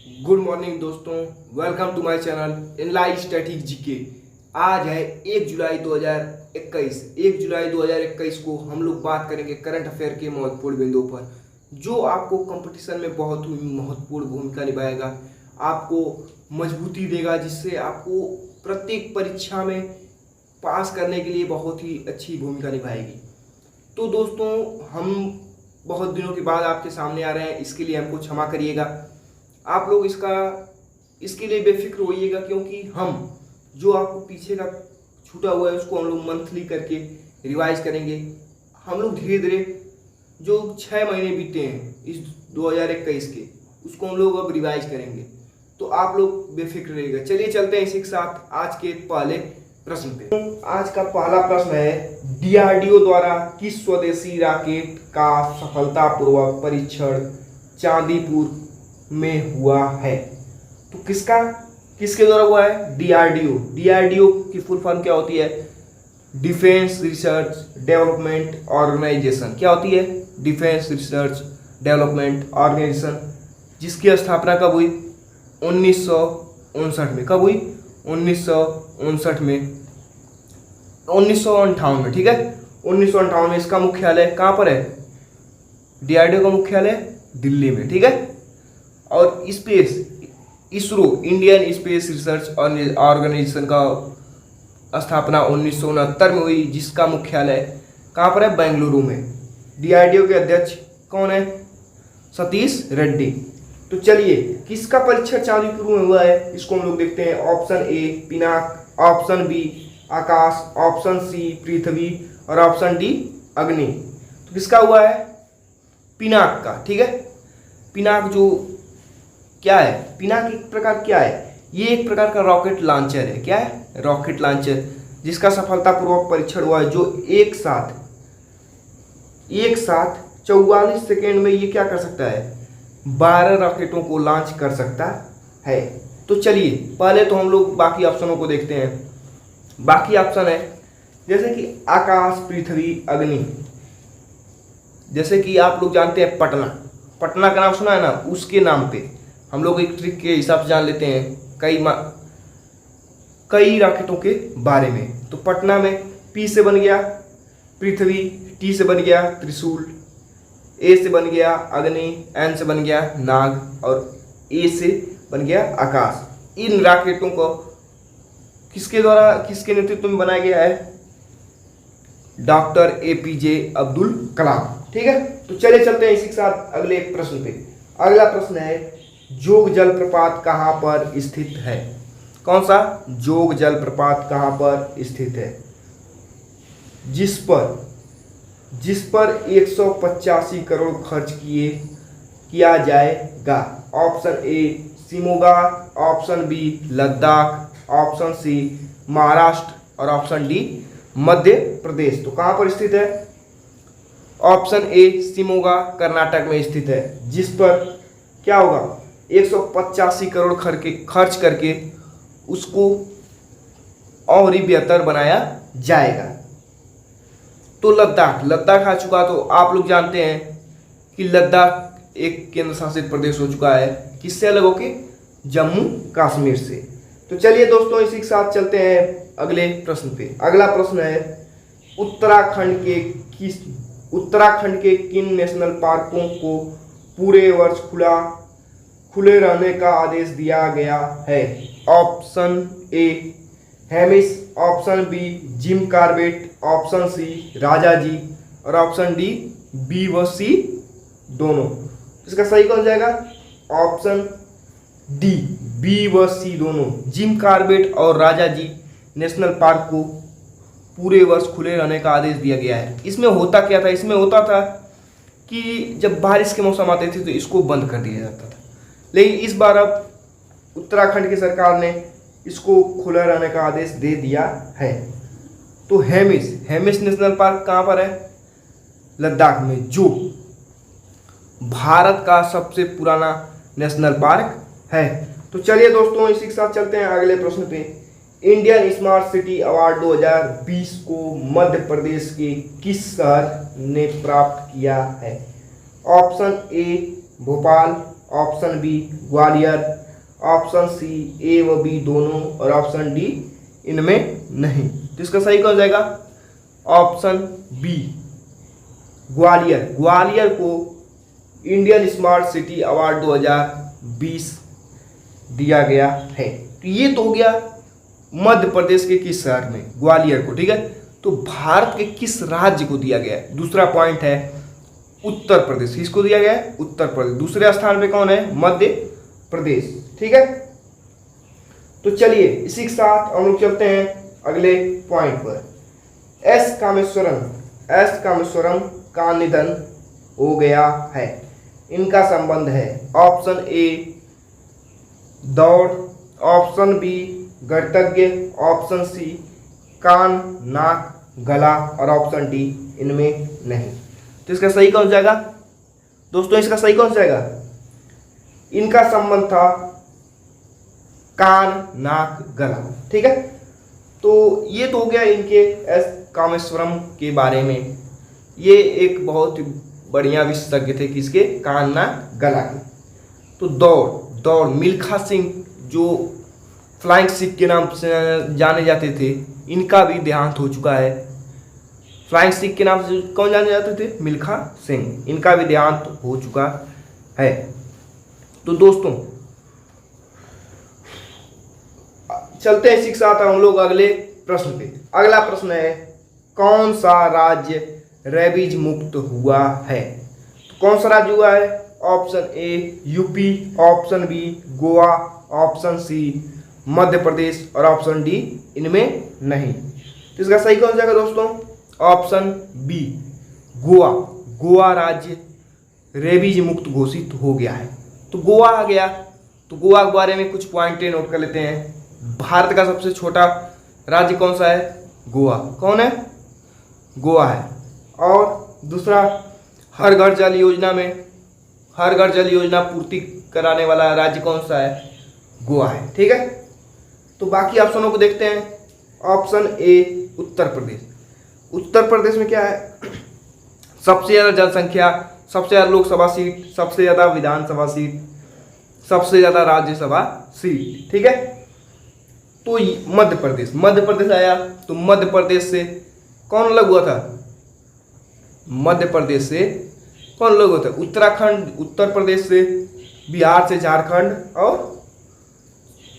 Good morning दोस्तों, welcome to my channel inlight static GK. आज है 1 जुलाई 2021। 1 जुलाई 2021 को हम लोग बात करेंगे करंट अफेयर के महत्वपूर्ण बिंदुओं पर, जो आपको कंपटीशन में बहुत ही महत्वपूर्ण भूमिका निभाएगा, आपको मजबूती देगा, जिससे आपको प्रत्येक परीक्षा में पास करने के लिए बहुत ही अच्छी भूमिका निभाएगी। तो दोस्तों, हम बहुत दिनों के बाद आपके सामने आ रहे हैं, इसके लिए हमको क्षमा करिएगा। आप लोग इसके लिए बेफिक्र होइएगा, क्योंकि हम जो आपको पीछे का छूटा हुआ है उसको हम लोग मंथली करके रिवाइज करेंगे। हम लोग धीरे धीरे जो 6 महीने बीते हैं इस 2021 के, उसको हम लोग अब रिवाइज करेंगे। तो आप लोग बेफिक्र रहिएगा। चलिए चलते हैं इसी के साथ आज के पहले प्रश्न पे। आज का पहला प्रश्न है, डीआरडीओ द्वारा किस स्वदेशी रॉकेट का सफलतापूर्वक परीक्षण चांदीपुर में हुआ है? तो किसके द्वारा हुआ है? डीआरडीओ की फुल फॉर्म क्या होती है? Defence research development organisation. क्या होती है? डिफेंस रिसर्च डेवलपमेंट ऑर्गेनाइजेशन, जिसकी स्थापना कब हुई? 1959 में। कब हुई? 1959 में, 1958 में। ठीक है, 1958 में। इसका मुख्यालय कहाँ पर है? डीआरडीओ का मुख्यालय दिल्ली में। ठीक है। और ISRO Indian space research organisation का स्थापना 1969 में हुई, जिसका मुख्यालय कहाँ पर है? बेंगलुरु में। डीआरडीओ के अध्यक्ष कौन है? सतीश रेड्डी। तो चलिए, किसका परीक्षण चांदीपुर में हुआ है इसको हम लोग देखते हैं। Option A Pinaka, option B Akash, option C Prithvi और ऑप्शन डी अग्नि। तो किसका हुआ है? पिनाक का। ठीक है। पिनाक जो क्या है? पिनाक एक प्रकार क्या है? ये एक प्रकार का रॉकेट लॉन्चर है। क्या है? रॉकेट लॉन्चर, जिसका सफलतापूर्वक परीक्षण हुआ है, जो एक साथ 44 सेकेंड में ये क्या कर सकता है? 12 रॉकेटों को लॉन्च कर सकता है। तो चलिए, पहले तो हम लोग बाकी ऑप्शनों को देखते हैं। बाकी ऑप्शन है जैसे कि आकाश, पृथ्वी, अग्नि। जैसे कि आप लोग जानते हैं पटना का नाम सुना है ना, उसके नाम पे हम लोग एक ट्रिक के हिसाब से जान लेते हैं कई रॉकेटों के बारे में। तो पटना में पी से बन गया पृथ्वी, टी से बन गया त्रिशूल, ए से बन गया अग्नि, एन से बन गया नाग और ए से बन गया आकाश। इन रॉकेटों को किसके नेतृत्व में बनाया गया है? Doctor APJ Abdul Kalam. ठीक है। तो चलिए चलते हैं इसी के साथ अगले प्रश्न पे। अगला प्रश्न है, जोग जलप्रपात कहाँ पर स्थित है? कौन सा? जोग जलप्रपात कहाँ पर स्थित है? जिस पर 185 करोड़ खर्च किया जाएगा। Option A Shimoga, option B Ladakh, option C Maharashtra और ऑप्शन डी मध्य प्रदेश। तो कहाँ पर स्थित है? ऑप्शन ए शिमोगा कर्नाटक में स्थित है, जिस पर क्या होगा? 185 करोड़ खर्च करके उसको और ही बेहतर बनाया जाएगा। तो लद्दाख आ चुका। तो आप लोग जानते हैं कि लद्दाख एक केंद्र शासित प्रदेश हो चुका है। किससे अलग होके? जम्मू कश्मीर से। तो चलिए दोस्तों, इसी के साथ चलते हैं अगले प्रश्न पे। अगला प्रश्न है, उत्तराखंड के किन नेशनल पार्कों को पूरे वर्ष खुले रहने का आदेश दिया गया है? Option A Hemis, option B Jim Corbett, option C Rajaji और ऑप्शन डी बी व सी दोनों। इसका सही कौन जाएगा? ऑप्शन डी बी व सी दोनों। जिम कॉर्बेट और राजाजी नेशनल पार्क को पूरे वर्ष खुले रहने का आदेश दिया गया है। इसमें होता क्या था? इसमें होता था कि जब बारिश के मौसम आते थे तो इसको बंद कर दिया जाता था, लेकिन इस बार अब उत्तराखंड की सरकार ने इसको खुला रहने का आदेश दे दिया है। तो हेमिस नेशनल पार्क कहाँ पर है? लद्दाख में, जो भारत का सबसे पुराना नेशनल पार्क है। तो चलिए दोस्तों, इसी के साथ चलते हैं अगले प्रश्न पे। इंडियन स्मार्ट सिटी अवार्ड 2020 को मध्य प्रदेश के किस शहर ने प्राप्त किया है? Option A Bhopal, option B Gwalior, option C A व बी दोनों और ऑप्शन डी इनमें नहीं। तो इसका सही कौन जाएगा? Option B Gwalior. ग्वालियर को इंडियन स्मार्ट सिटी अवार्ड 2020 दिया गया है। तो ये तो हो गया मध्य प्रदेश के किस शहर में? ग्वालियर को। ठीक है, तो भारत के किस राज्य को दिया गया है? दूसरा पॉइंट है उत्तर प्रदेश। किसको दिया गया है? उत्तर प्रदेश। दूसरे स्थान पे कौन है? मध्य प्रदेश। ठीक है, तो चलिए इसी के साथ हम लोग चलते हैं अगले पॉइंट पर। एस कामेश्वरम का निधन हो गया है। इनका संबंध है ऑप्शन ए दौड़, ऑप्शन बी गणतज्ञ, ऑप्शन सी कान नाक गला और ऑप्शन डी इनमें नहीं। तो इसका सही कौन जाएगा दोस्तों? इसका सही कौन जाएगा? इनका संबंध था कान नाक गला। ठीक है, तो ये तो हो गया इनके एस कामेश्वरम के बारे में। ये एक बहुत बढ़िया विशेषज्ञ थे किसके? कान नाक गला के। तो दौड़ मिल्खा सिंह जो फ्लाइंग सिख के नाम से जाने जाते थे, इनका भी देहांत हो चुका है। फ्लाइंग सिख के नाम से कौन जाने जाते थे? मिल्खा सिंह। इनका भी देहांत हो चुका है। तो दोस्तों चलते हैं इसी के साथ हम लोग अगले प्रश्न पे। अगला प्रश्न है कौन सा राज्य रेबीज मुक्त हुआ है? तो कौन सा राज्य हुआ है? Option A UP, option B Goa, option C Madhya Pradesh और ऑप्शन डी इनमें नहीं। तो इसका सही कौन जाएगा दोस्तों? Option B Goa. गोवा राज्य रेबीज मुक्त घोषित हो गया है। तो गोवा आ गया। तो गोवा के बारे में कुछ पॉइंट नोट कर लेते हैं। भारत का सबसे छोटा राज्य कौन सा है? गोवा। कौन है? गोवा है। और दूसरा हर घर जल योजना में हर घर जल योजना पूर्ति कराने वाला राज्य कौन सा है? गोवा है। ठीक है, तो बाकी ऑप्शनों को देखते हैं। ऑप्शन ए उत्तर प्रदेश। उत्तर प्रदेश में क्या है? सबसे ज़्यादा जनसंख्या, सबसे ज़्यादा लोकसभा सीट, सबसे ज़्यादा विधानसभा सीट, सबसे ज़्यादा राज्यसभा सीट। ठीक है, तो मध्य प्रदेश आया। तो मध्य प्रदेश से कौन अलग हुआ था? मध्य प्रदेश से कौन अलग हुआ था? उत्तराखंड, उत्तर प्रदेश से, बिहार से झारखंड और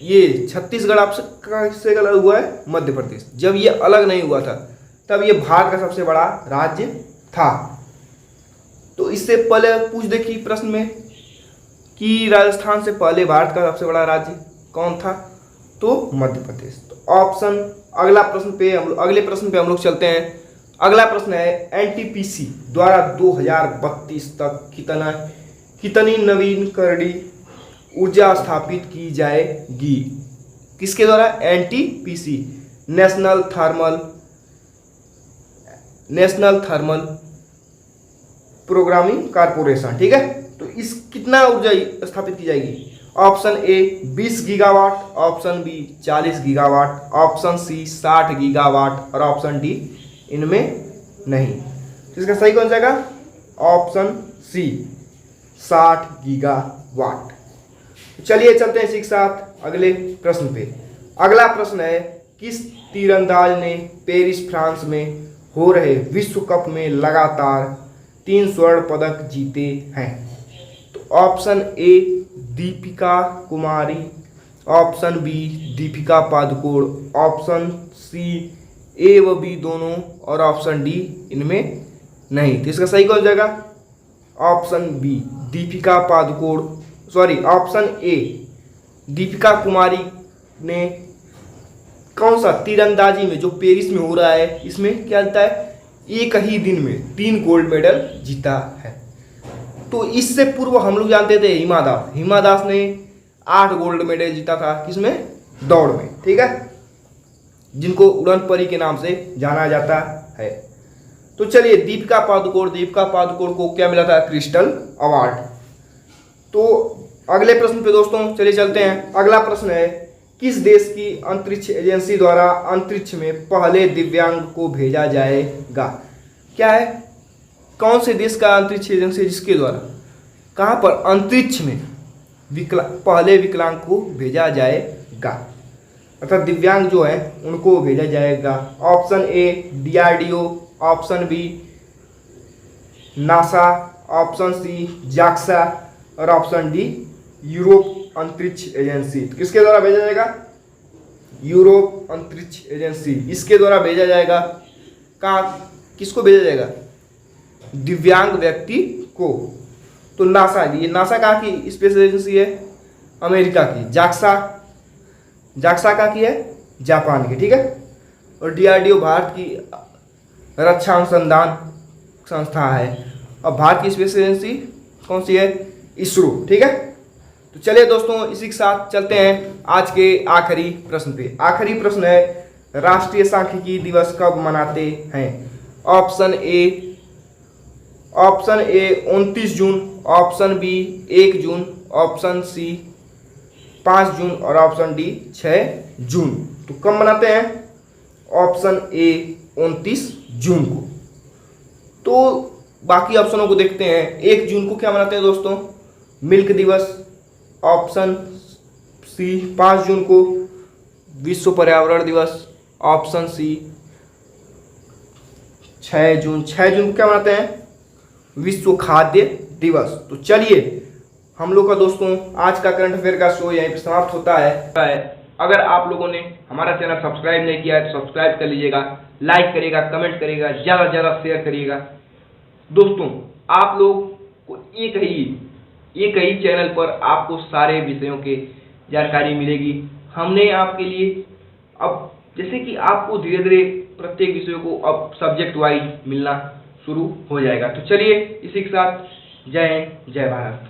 ये छत्तीसगढ़ आपसे अलग हुआ है मध्य प्रदेश। जब ये अलग नहीं हुआ था तब ये भारत का सबसे बड़ा राज्य था। तो इससे पहले पूछ देखिए प्रश्न में कि राजस्थान से पहले भारत का सबसे बड़ा राज्य कौन था? तो मध्य प्रदेश। तो ऑप्शन अगले प्रश्न पे हम लोग चलते हैं। अगला प्रश्न है एनटीपीसी द्वारा 2032 तक कितनी नवीकरणीय ऊर्जा स्थापित की जाएगी? किसके द्वारा? NTPC, national thermal programming corporation. ठीक है, तो इस कितना ऊर्जा स्थापित की जाएगी? Option A 20 gigawatt, option B 40 gigawatt, option C 60 gigawatt और ऑप्शन डी इनमें नहीं। इसका सही कौन जाएगा? Option C 60 gigawatt. चलिए चलते हैं इसी के साथ अगले प्रश्न पे। अगला प्रश्न है किस तीरंदाज ने पेरिस फ्रांस में हो रहे विश्व कप में लगातार 3 स्वर्ण पदक जीते हैं? तो option A Deepika Kumari, option B Deepika Padukone, option C A व बी दोनों और ऑप्शन डी इनमें नहीं। तो इसका सही कौन जाएगा? Option B Deepika Padukone, option A Deepika Kumari ने कौन सा तीरंदाजी में जो पेरिस में हो रहा है इसमें क्या जीता है? एक ही दिन में 3 गोल्ड मेडल जीता है। तो इससे पूर्व हम लोग जानते थे हिमा दास ने 8 गोल्ड मेडल जीता था। किसमें? दौड़ में। ठीक है, जिनको उड़न परी के नाम से जाना जाता है। तो चलिए दीपिका पादुकोण को क्या मिला था? Crystal award. तो अगले प्रश्न पे दोस्तों चलिए चलते हैं। अगला प्रश्न है किस देश की अंतरिक्ष एजेंसी द्वारा अंतरिक्ष में पहले दिव्यांग को भेजा जाएगा? क्या है? कौन से देश का अंतरिक्ष एजेंसी जिसके द्वारा कहाँ पर अंतरिक्ष में पहले विकलांग को भेजा जाएगा, अर्थात दिव्यांग जो है उनको भेजा जाएगा। Option A DRDO, option B NASA, option C JAXA और ऑप्शन डी यूरोप अंतरिक्ष एजेंसी। तो किसके द्वारा भेजा जाएगा? यूरोप अंतरिक्ष एजेंसी, इसके द्वारा भेजा जाएगा। कहाँ, किसको भेजा जाएगा? दिव्यांग व्यक्ति को। तो नासा, ये नासा कहाँ की स्पेस एजेंसी है? अमेरिका की। जाक्सा, जाक्सा कहाँ की है? जापान की, ठीक है। और DRDO भारत की रक्षा अनुसंधान संस्था है। और भारत की स्पेस एजेंसी कौन सी है? इसरो, ठीक है। तो चलिए दोस्तों, इसी के साथ चलते हैं आज के आखिरी प्रश्न पे। आखिरी प्रश्न है, राष्ट्रीय सांख्यिकी दिवस कब मनाते हैं? Option A 29 June, option B 1 June, option C 5 June और ऑप्शन डी 6 जून। तो कब मनाते हैं? ऑप्शन ए 29 जून को। तो बाकी ऑप्शनों को देखते हैं। 1 जून को क्या मनाते हैं दोस्तों? मिल्क दिवस। ऑप्शन सी 5 जून को विश्व पर्यावरण दिवस। ऑप्शन सी 6 जून को क्या मनाते हैं? विश्व खाद्य दिवस। तो चलिए, हम लोग का दोस्तों आज का करंट अफेयर का शो यहीं पे समाप्त होता है। अगर आप लोगों ने हमारा चैनल सब्सक्राइब नहीं किया है तो सब्सक्राइब कर लीजिएगा, लाइक करिएगा, कमेंट करिएगा, ज़्यादा से ज़्यादा शेयर करिएगा। दोस्तों, आप लोग को एक ही चैनल पर आपको सारे विषयों की जानकारी मिलेगी। हमने आपके लिए अब जैसे कि आपको धीरे धीरे प्रत्येक विषय को अब सब्जेक्ट वाइज मिलना शुरू हो जाएगा। तो चलिए, इसी के साथ जय हिंद, जय भारत।